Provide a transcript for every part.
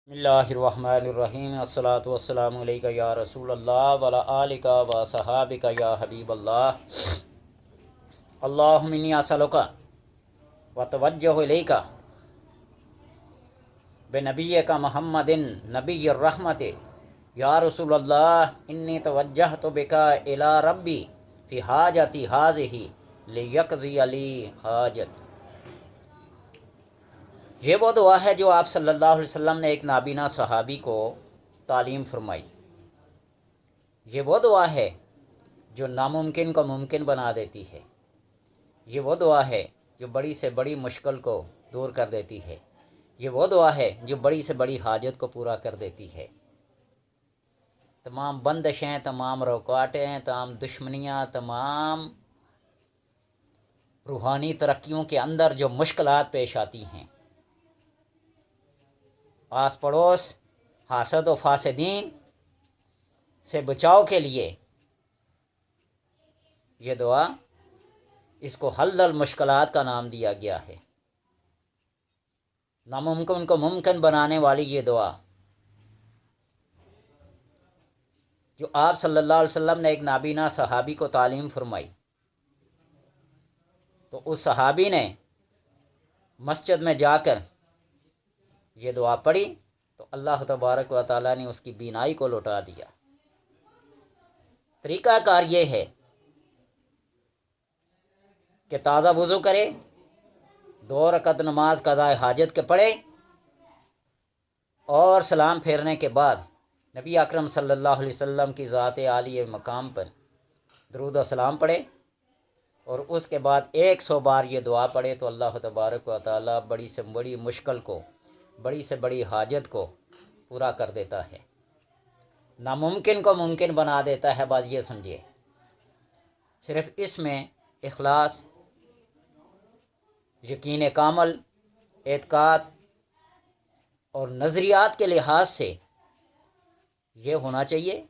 بسم اللہ الرحمن الرحیم الصلاۃ والسلام علیک یا رسول اللہ وعلی آلک و صحابک یا حبیب اللہ اللہم انی اسألک واتوجہ الیک بنبیک محمد نبی الرحمت یا رسول اللہ انی توجہت بک الی ربی فی حاجتی ہذہ لیقضی لی حاجتی۔ یہ وہ دعا ہے جو آپ صلی اللہ علیہ وسلم نے ایک نابینا صحابی کو تعلیم فرمائی۔ یہ وہ دعا ہے جو ناممکن کو ممکن بنا دیتی ہے۔ یہ وہ دعا ہے جو بڑی سے بڑی مشکل کو دور کر دیتی ہے۔ یہ وہ دعا ہے جو بڑی سے بڑی حاجت کو پورا کر دیتی ہے۔ تمام بندشیں، تمام رکاوٹیں، تمام دشمنیاں، تمام روحانی ترقیوں کے اندر جو مشکلات پیش آتی ہیں، آس پڑوس، حاسد و فاسدین سے بچاؤ کے لیے یہ دعا، اس کو حل المشکلات کا نام دیا گیا ہے۔ ناممکن کو ممکن بنانے والی یہ دعا جو آپ صلی اللہ علیہ وسلم نے ایک نابینا صحابی کو تعلیم فرمائی، تو اس صحابی نے مسجد میں جا کر یہ دعا پڑھی تو اللہ تبارک و تعالیٰ نے اس کی بینائی کو لوٹا دیا۔ طریقہ کار یہ ہے کہ تازہ وضو کرے، 2 رکعت نماز قضائے حاجت کے پڑھے، اور سلام پھیرنے کے بعد نبی اکرم صلی اللہ علیہ وسلم کی ذات عالی مقام پر درود و سلام پڑھے، اور اس کے بعد 100 بار یہ دعا پڑھے تو اللہ تبارک و تعالیٰ بڑی سے بڑی مشکل کو، بڑی سے بڑی حاجت کو پورا کر دیتا ہے، ناممکن کو ممکن بنا دیتا ہے۔ بات یہ سمجھیے، صرف اس میں اخلاص، یقین کامل، اعتقاد اور نظریات کے لحاظ سے یہ ہونا چاہیے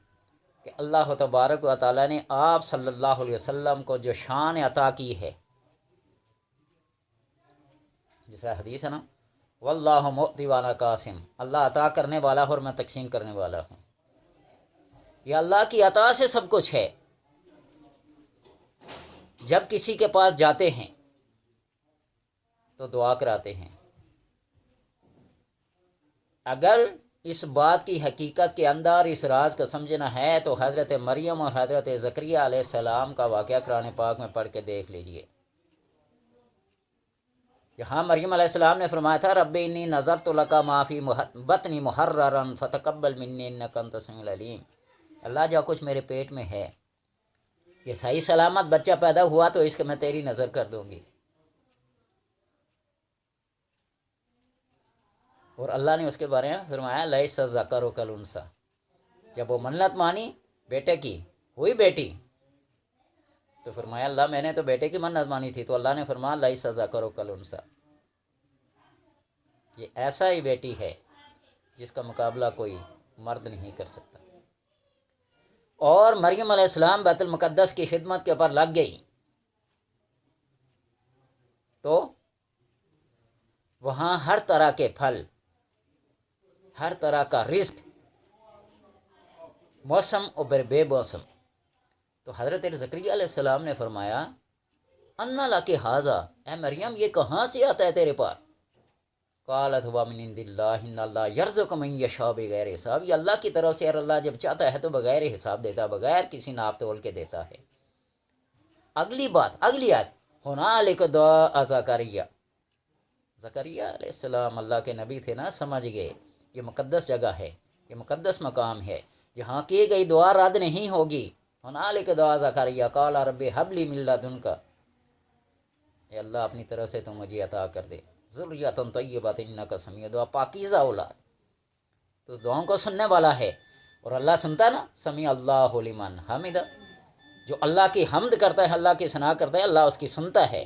کہ اللہ تبارک و تعالیٰ نے آپ صلی اللہ علیہ وسلم کو جو شان عطا کی ہے، جیسا حدیث ہے نا، واللہ مؤتی وانا قاسم، اللہ عطا کرنے والا ہے اور میں تقسیم کرنے والا ہوں۔ یہ اللہ کی عطا سے سب کچھ ہے۔ جب کسی کے پاس جاتے ہیں تو دعا کراتے ہیں۔ اگر اس بات کی حقیقت کے اندر اس راز کو سمجھنا ہے تو حضرت مریم اور حضرت زکریا علیہ السلام کا واقعہ قرآن پاک میں پڑھ کے دیکھ لیجئے۔ یہاں مریم علیہ السلام نے فرمایا تھا رب انی نذرت لک ما فی بطنی محررا فتقبل منی انک انت السمیع العلیم، اللہ جو کچھ میرے پیٹ میں ہے، یہ صحیح سلامت بچہ پیدا ہوا تو اس کو میں تیری نظر کر دوں گی۔ اور اللہ نے اس کے بارے میں فرمایا لیس الذکر کالانثی، جب وہ منت مانی بیٹے کی، ہوئی بیٹی، تو فرمایا اللہ میں نے تو بیٹے کی منت مانی تھی، تو اللہ نے فرمایا لیس الذکر کالانثی، یہ ایسا ہی بیٹی ہے جس کا مقابلہ کوئی مرد نہیں کر سکتا۔ اور مریم علیہ السلام بیت المقدس کی خدمت کے اوپر لگ گئی تو وہاں ہر طرح کے پھل، ہر طرح کا رزق، موسم اور بے موسم، تو حضرت زکریا علیہ السلام نے فرمایا انا لک ھذا، اے مریم یہ کہاں سے آتا ہے تیرے پاس؟ قالت هو من عند اللہ ان اللہ یرزق من یشاء بغیر حساب، یہ اللہ کی طرف سے، اور اللہ جب چاہتا ہے تو بغیر حساب دیتا ہے، بغیر کسی ناپ تول کے دیتا ہے۔ اگلی بات، اگلی آیت، ہنالک دعا زکریا، زکریا علیہ السلام اللہ کے نبی تھے نا، سمجھ گئے یہ مقدس جگہ ہے، یہ مقدس مقام ہے، جہاں کی گئی دعا رد نہیں ہوگی۔ ہنالک دعا زکریا قال رب ھب لی من لدنک، اے اللہ اپنی طرف سے تو مجھے عطا کر دے ذریۃ طیبۃ انک سمیع دعا، پاکیزہ اولاد، تو اس دعاؤں کو سننے والا ہے۔ اور اللہ سنتا نا، سمیع اللہ لمن حمدہ، جو اللہ کی حمد کرتا ہے، اللہ کی ثنا کرتا ہے، اللہ اس کی سنتا ہے۔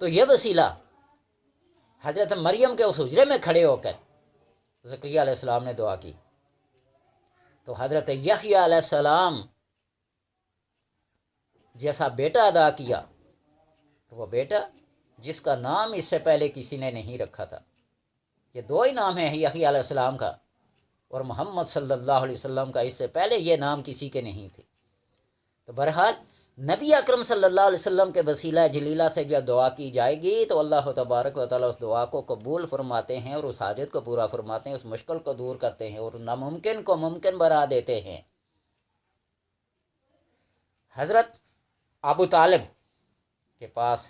تو یہ وسیلہ حضرت مریم کے اس حجرے میں کھڑے ہو کر زکریا علیہ السلام نے دعا کی، تو حضرت یحییٰ علیہ السلام جیسا بیٹا ادا کیا، وہ بیٹا جس کا نام اس سے پہلے کسی نے نہیں رکھا تھا، یہ دو ہی نام ہیں یحییٰ علیہ السلام کا اور محمد صلی اللہ علیہ وسلم کا، اس سے پہلے یہ نام کسی کے نہیں تھے۔ تو بہرحال نبی اکرم صلی اللہ علیہ وسلم کے وسیلہ جلیلہ سے جب دعا کی جائے گی تو اللہ تبارک و تعالیٰ اس دعا کو قبول فرماتے ہیں اور اس حاجت کو پورا فرماتے ہیں، اس مشکل کو دور کرتے ہیں اور ناممکن کو ممکن بنا دیتے ہیں۔ حضرت ابو طالب کے پاس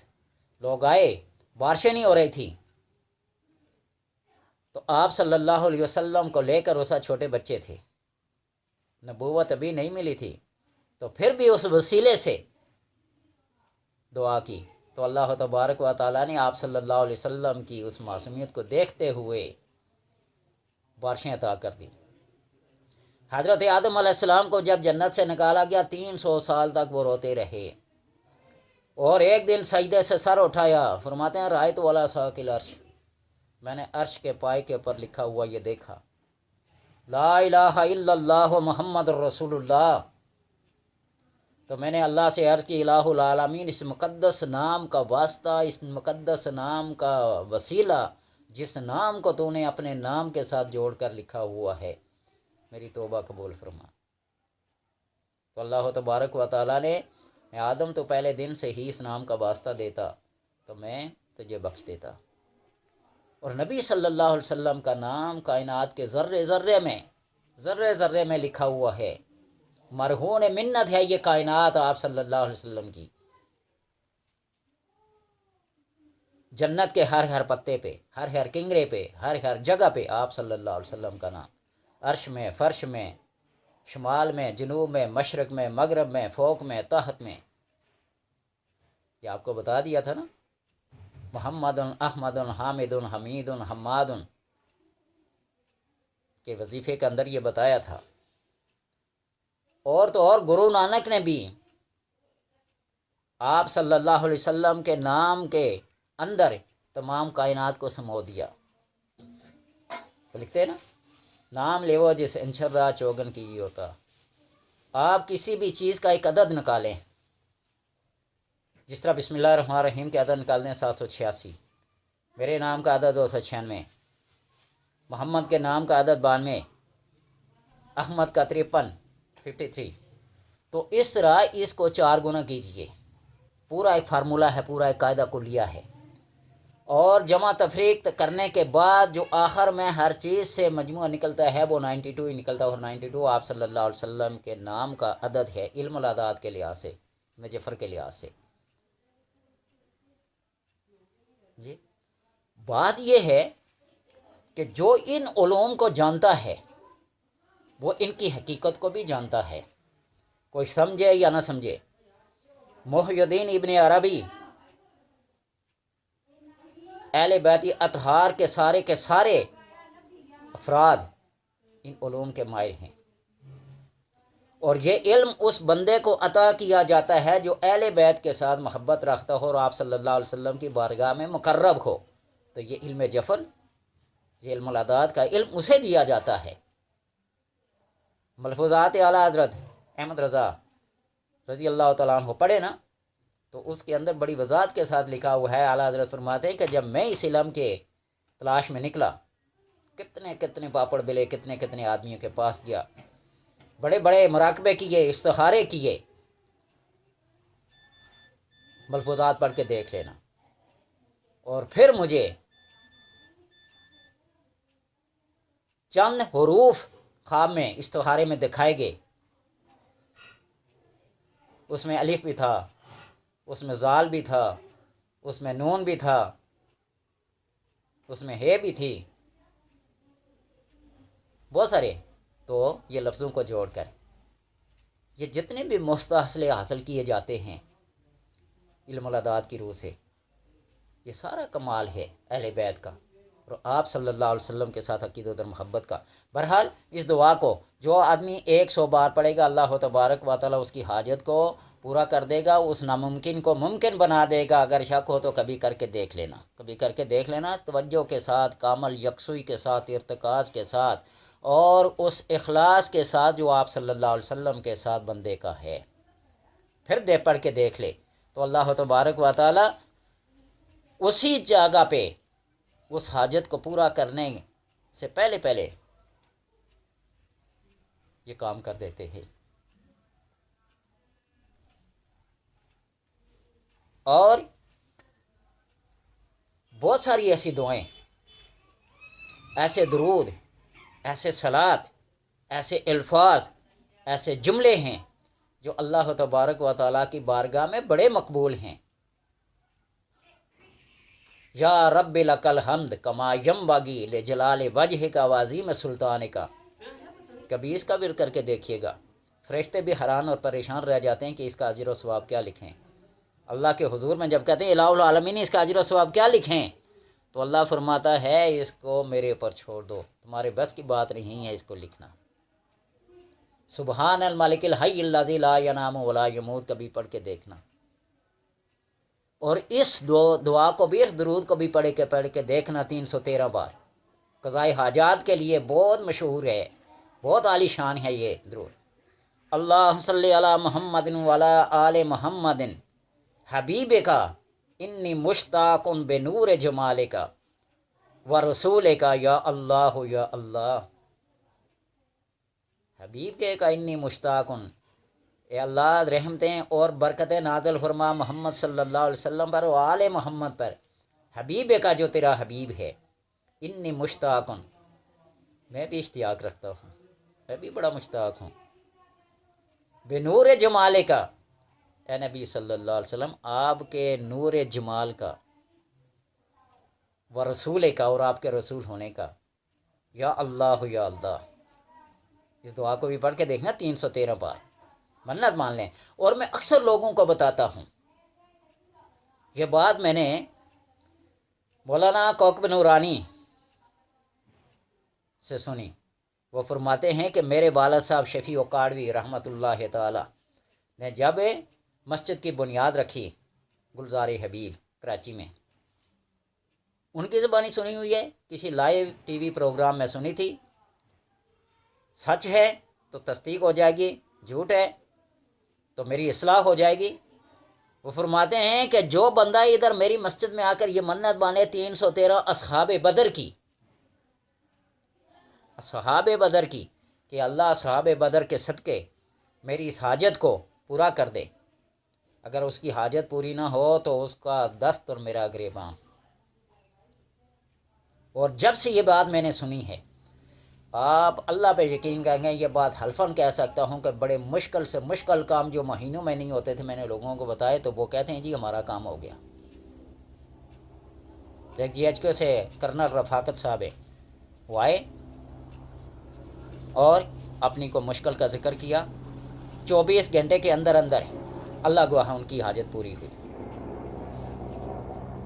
لوگ آئے، بارشیں نہیں ہو رہی تھی، تو آپ صلی اللہ علیہ وسلم کو لے کر اسا چھوٹے بچے تھے، نبوت ابھی نہیں ملی تھی، تو پھر بھی اس وسیلے سے دعا کی تو اللہ تبارک و تعالیٰ نے آپ صلی اللہ علیہ وسلم کی اس معصومیت کو دیکھتے ہوئے بارشیں عطا کر دی۔ حضرت آدم علیہ السلام کو جب جنت سے نکالا گیا 300 سال تک وہ روتے رہے، اور ایک دن سجدے سے سر اٹھایا، فرماتے ہیں رأیت علی ساق العرش، میں نے عرش کے پائے کے اوپر لکھا ہوا یہ دیکھا، لا الہ الا اللہ محمد رسول اللہ۔ تو میں نے اللہ سے عرض کی الہ العالمین، اس مقدس نام کا واسطہ، اس مقدس نام کا وسیلہ، جس نام کو تو نے اپنے نام کے ساتھ جوڑ کر لکھا ہوا ہے، میری توبہ قبول فرما۔ تو اللہ تبارک و تعالیٰ نے، آدم تو پہلے دن سے ہی اس نام کا واسطہ دیتا تو میں تجھے بخش دیتا۔ اور نبی صلی اللہ علیہ وسلم کا نام کائنات کے ذرے ذرے میں لکھا ہوا ہے، مرہون منت ہے یہ کائنات آپ صلی اللہ علیہ وسلم کی۔ جنت کے ہر پتے پہ، ہر کنگرے پہ، ہر جگہ پہ آپ صلی اللہ علیہ وسلم کا نام، عرش میں، فرش میں، شمال میں، جنوب میں، مشرق میں، مغرب میں، فوق میں، تحت میں۔ یہ آپ کو بتا دیا تھا نا، محمد احمد حامد حمید حماد کے وظیفے کے اندر یہ بتایا تھا۔ اور تو اور گرو نانک نے بھی آپ صلی اللہ علیہ وسلم کے نام کے اندر تمام کائنات کو سمو دیا۔ لکھتے ہیں نا، نام لے وہ جس انشرا چوگن کی ہوتا۔ آپ کسی بھی چیز کا ایک عدد نکالیں، جس طرح بسم اللہ الرحمن الرحیم کے عدد نکال دیں 786، میرے نام کا عدد 296، محمد کے نام کا عدد 92، احمد کا 53، تو اس طرح اس کو 4 گنا کیجئے۔ پورا ایک فارمولہ ہے، پورا ایک قاعدہ کلیہ ہے، اور جمع تفریق کرنے کے بعد جو آخر میں ہر چیز سے مجموعہ نکلتا ہے وہ 92 ہی نکلتا ہے، اور 92 آپ صلی اللہ علیہ وسلم کے نام کا عدد ہے علم الاعداد کے لحاظ سے، مجفر کے لحاظ سے۔ جی بات یہ ہے کہ جو ان علوم کو جانتا ہے وہ ان کی حقیقت کو بھی جانتا ہے، کوئی سمجھے یا نہ سمجھے۔ محی الدین ابن عربی اہل بیتی اطہار کے سارے افراد ان علوم کے ماہر ہیں، اور یہ علم اس بندے کو عطا کیا جاتا ہے جو اہل بیت کے ساتھ محبت رکھتا ہو اور آپ صلی اللہ علیہ وسلم کی بارگاہ میں مقرب ہو، تو یہ علم جفر، یہ علم الاعداد کا علم اسے دیا جاتا ہے۔ ملفوظات اعلیٰ حضرت احمد رضا رضی اللہ تعالیٰ عنہ پڑھے نا، تو اس کے اندر بڑی وضاحت کے ساتھ لکھا ہوا ہے، اعلیٰ حضرت فرماتے ہیں کہ جب میں اس علم کے تلاش میں نکلا، کتنے پاپڑ بلے، کتنے آدمیوں کے پاس گیا، بڑے مراقبے کیے، استخارے کیے۔ ملفوظات پڑھ کے دیکھ لینا، اور پھر مجھے چند حروف خواب میں استخارے میں دکھائے گئے، اس میں الف بھی تھا، اس میں زال بھی تھا، اس میں نون بھی تھا، اس میں ہے بھی تھی، بہت سارے۔ تو یہ لفظوں کو جوڑ کر یہ جتنے بھی مستحصل حاصل کیے جاتے ہیں علم الاعداد کی روح سے، یہ سارا کمال ہے اہل بیت کا اور آپ صلی اللہ علیہ وسلم کے ساتھ عقیدت اور محبت کا۔ بہرحال اس دعا کو جو آدمی 100 بار پڑھے گا، اللہ تبارک و تعالیٰ اس کی حاجت کو پورا کر دے گا، اس ناممکن کو ممکن بنا دے گا۔ اگر شک ہو تو کبھی کر کے دیکھ لینا، توجہ کے ساتھ، کامل یکسوئی کے ساتھ، ارتکاز کے ساتھ، اور اس اخلاص کے ساتھ جو آپ صلی اللہ علیہ وسلم کے ساتھ بندے کا ہے، پھر پڑھ کے دیکھ لے تو اللہ تبارک و تعالیٰ اسی جگہ پہ، اس حاجت کو پورا کرنے سے پہلے پہلے یہ کام کر دیتے ہیں۔ اور بہت ساری ایسی دعائیں، ایسے درود، ایسے صلات، ایسے الفاظ، ایسے جملے ہیں جو اللہ تبارک و تعالیٰ کی بارگاہ میں بڑے مقبول ہیں۔ یا رب لک الحمد کما ینبغی لجلال وجہک و عظیم سلطانک، کبھی اس کا ورد کر کے دیکھیے گا۔ فرشتے بھی حیران اور پریشان رہ جاتے ہیں کہ اس کا اجر و ثواب کیا لکھیں۔ اللہ کے حضور میں جب کہتے ہیں الہ العالمین اس کا اجر و ثواب کیا لکھیں، تو اللہ فرماتا ہے اس کو میرے اوپر چھوڑ دو، تمہارے بس کی بات نہیں ہے اس کو لکھنا۔ سبحان الملک الحی الذی لا ینام ولا یموت کبھی پڑھ کے دیکھنا، اور اس دعا کو بھی، اس درود کو بھی پڑھ کے دیکھنا 313 بار۔ قضائے حاجات کے لیے بہت مشہور ہے، بہت عالی شان ہے یہ درود۔ اللہ صلی علی محمد وعلی آل محمد حبیب کا انی مشتاق بنور جمال کا و رسول کا یا اللہ یا اللہ۔ حبیب کے کا انی مشتاق، اے اللہ رحمتیں اور برکتیں نازل فرما محمد صلی اللہ علیہ وسلم پر و آل محمد پر، حبیب کا جو تیرا حبیب ہے۔ انی مشتاق، میں بھی اشتیاق رکھتا ہوں، میں بھی بڑا مشتاق ہوں۔ بنور جمال کا، اے نبی صلی اللہ علیہ وسلم آپ کے نور جمال کا، و رسول کا اور آپ کے رسول ہونے کا، یا اللہ یا اللہ۔ اس دعا کو بھی پڑھ کے دیکھنا 313 بار، منت مان لیں۔ اور میں اکثر لوگوں کو بتاتا ہوں، یہ بات میں نے مولانا کوکب نورانی سے سنی، وہ فرماتے ہیں کہ میرے والد صاحب شفیع و کاڑوی رحمۃ اللہ تعالی نے جب مسجد کی بنیاد رکھی گلزار حبیب کراچی میں، ان کی زبانی سنی ہوئی ہے، کسی لائیو ٹی وی پروگرام میں سنی تھی، سچ ہے تو تصدیق ہو جائے گی، جھوٹ ہے تو میری اصلاح ہو جائے گی۔ وہ فرماتے ہیں کہ جو بندہ ادھر میری مسجد میں آ کر یہ منت بانے 313 اصحاب بدر کی، اصحاب بدر کی، کہ اللہ اصحاب بدر کے صدقے میری اس حاجت کو پورا کر دے، اگر اس کی حاجت پوری نہ ہو تو اس کا دست اور میرا گریباں۔ اور جب سے یہ بات میں نے سنی ہے، آپ اللہ پہ یقین کریں گے، یہ بات حلفاً کہہ سکتا ہوں کہ بڑے مشکل سے مشکل کام جو مہینوں میں نہیں ہوتے تھے میں نے لوگوں کو بتائے، تو وہ کہتے ہیں جی ہمارا کام ہو گیا۔ ایک جی ایچ کے سے کرنل رفاقت صاحب ہے، وہ آئے اور اپنی کو مشکل کا ذکر کیا، 24 گھنٹے کے اندر اندر اللہ گواہ ان کی حاجت پوری ہوئی۔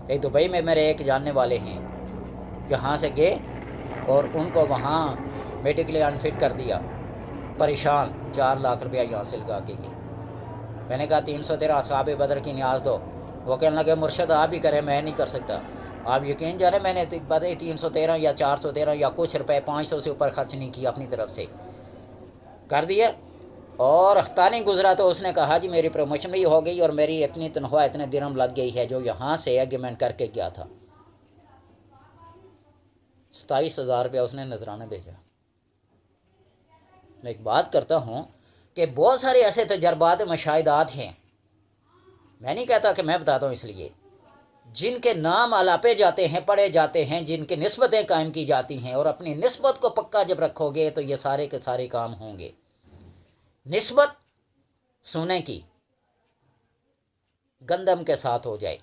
ایک دبئی میں میرے ایک جاننے والے ہیں، یہاں سے گئے اور ان کو وہاں میڈیکلی انفٹ کر دیا، پریشان، 4 لاکھ روپیہ یہاں سے لگا کے گئی۔ میں نے کہا 313 اصحاب بدر کی نیاز دو، وہ کہنے لگے مرشد آپ ہی کریں، میں نہیں کر سکتا۔ آپ یقین جانے میں نے 313 یا 413 یا کچھ روپے 500 سے اوپر خرچ نہیں کیا، اپنی طرف سے کر دیا۔ اور ہفتہ نہیں گزرا تو اس نے کہا جی میری پروموشن بھی ہو گئی اور میری اتنی تنخواہ اتنے درہم لگ گئی ہے جو یہاں سے ایگریمنٹ کر کے گیا تھا۔ 27,000 روپیہ اس نے نذرانہ بھیجا۔ میں ایک بات کرتا ہوں کہ بہت سارے ایسے تجربات مشاہدات ہیں، میں نہیں کہتا کہ میں بتاتا ہوں اس لیے، جن کے نام الاپے جاتے ہیں، پڑھے جاتے ہیں، جن کی نسبتیں قائم کی جاتی ہیں، اور اپنی نسبت کو پکا جب رکھو گے تو یہ سارے کے سارے کام ہوں گے۔ نسبت سونے کی گندم کے ساتھ ہو جائے،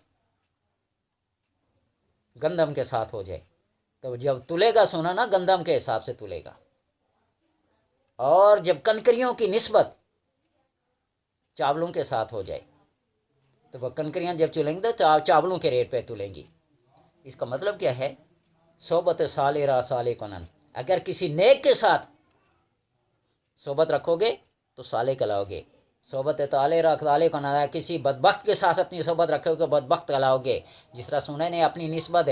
گندم کے ساتھ ہو جائے تو جب تلے گا سونا نا گندم کے حساب سے تلے گا۔ اور جب کنکریوں کی نسبت چاولوں کے ساتھ ہو جائے تو وہ کنکریاں جب چلیں گے تو چاولوں کے ریٹ پہ تلیں گی۔ اس کا مطلب کیا ہے؟ صحبت صالح را صالح کنن، اگر کسی نیک کے ساتھ صحبت رکھو گے تو صالح کہلاؤ گے۔ صحبت طالح را صالح کنن، کسی بدبخت کے ساتھ اپنی صحبت رکھو گے بدبخت کہلاؤ گے۔ جس طرح سونے نے اپنی نسبت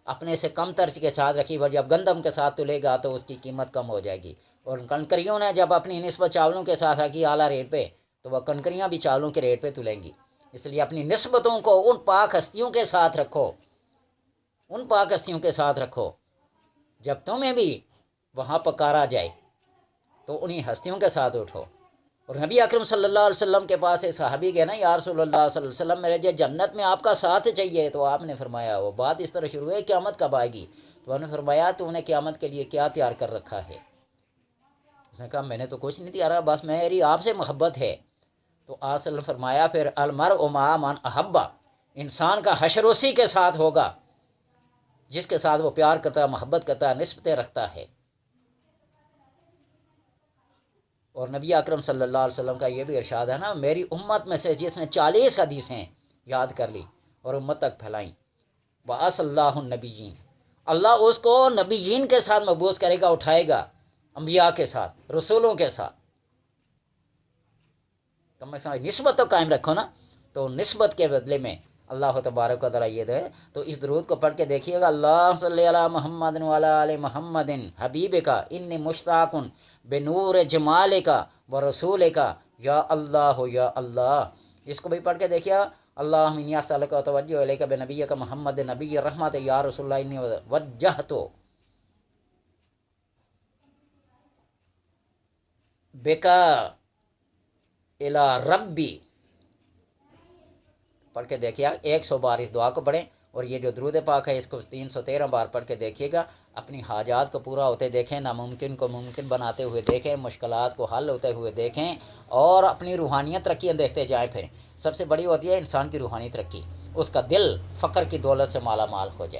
اپنے سے کم ترج کے ساتھ رکھی، وہ جب گندم کے ساتھ تلے گا تو اس کی قیمت کم ہو جائے گی۔ اور کنکریوں نے جب اپنی نسبت چاولوں کے ساتھ رکھی اعلیٰ ریٹ پہ تو وہ کنکریاں بھی چاولوں کے ریٹ پہ تلیں گی۔ اس لیے اپنی نسبتوں کو ان پاک ہستیوں کے ساتھ رکھو ان پاک ہستیوں کے ساتھ رکھو، جب تمہیں بھی وہاں پکارا جائے تو انہی ہستیوں کے ساتھ اٹھو۔ اور نبی اکرم صلی اللہ علیہ وسلم کے پاس ایک صحابی گئے نا، یا رسول اللہ صلی اللہ علیہ وسلم میرے جنت میں آپ کا ساتھ چاہیے، تو آپ نے فرمایا، وہ بات اس طرح شروع ہے قیامت کب آئے گی؟ تو انہوں نے فرمایا تو انہیں قیامت کے لیے کیا تیار کر رکھا ہے؟ اس نے کہا میں نے تو کچھ نہیں تیار، بس میری آپ سے محبت ہے۔ تو آپ صلی اللہ علیہ وسلم فرمایا پھر المرء مع من احبہ، انسان کا حشر اسی کے ساتھ ہوگا جس کے ساتھ وہ پیار کرتا ہے، محبت کرتا ہے، نسبتیں رکھتا ہے۔ اور نبی اکرم صلی اللہ علیہ وسلم کا یہ بھی ارشاد ہے نا، میری امت میں سے جس نے 40 حدیثیں یاد کر لی اور امت تک پھیلائیں، وَأَصَ اللَّهُ النَّبِيِّينَ، اللہ اس کو نبیین کے ساتھ مبعوث کرے گا، اٹھائے گا، انبیاء کے ساتھ، رسولوں کے ساتھ۔ کم از کم نسبت تو قائم رکھو نا، تو نسبت کے بدلے میں اللہ تبارک و تعالیٰ یہ دے۔ تو اس درود کو پڑھ کے دیکھیے گا، اللہ صلی علی محمد وعلی آل محمد حبیب کا انی مشتاق بنور جمال کا و رسول کا یا اللہ یا اللہ۔ اس کو بھی پڑھ کے دیکھیے گا، اللہم انی اسألک و توجہ الیک بنبیک محمد نبی رحمت یا رسول اللہ انی وجہت بکا الی ربی۔ پڑھ کے دیکھیے، 100 بار اس دعا کو پڑھیں، اور یہ جو درود پاک ہے اس کو 313 بار پڑھ کے دیکھیے گا، اپنی حاجات کو پورا ہوتے دیکھیں، ناممکن کو ممکن بناتے ہوئے دیکھیں، مشکلات کو حل ہوتے ہوئے دیکھیں، اور اپنی روحانیت ترقی دیکھتے جائیں۔ پھر سب سے بڑی ہوتی ہے انسان کی روحانی ترقی، اس کا دل فقر کی دولت سے مالا مال ہو جائے۔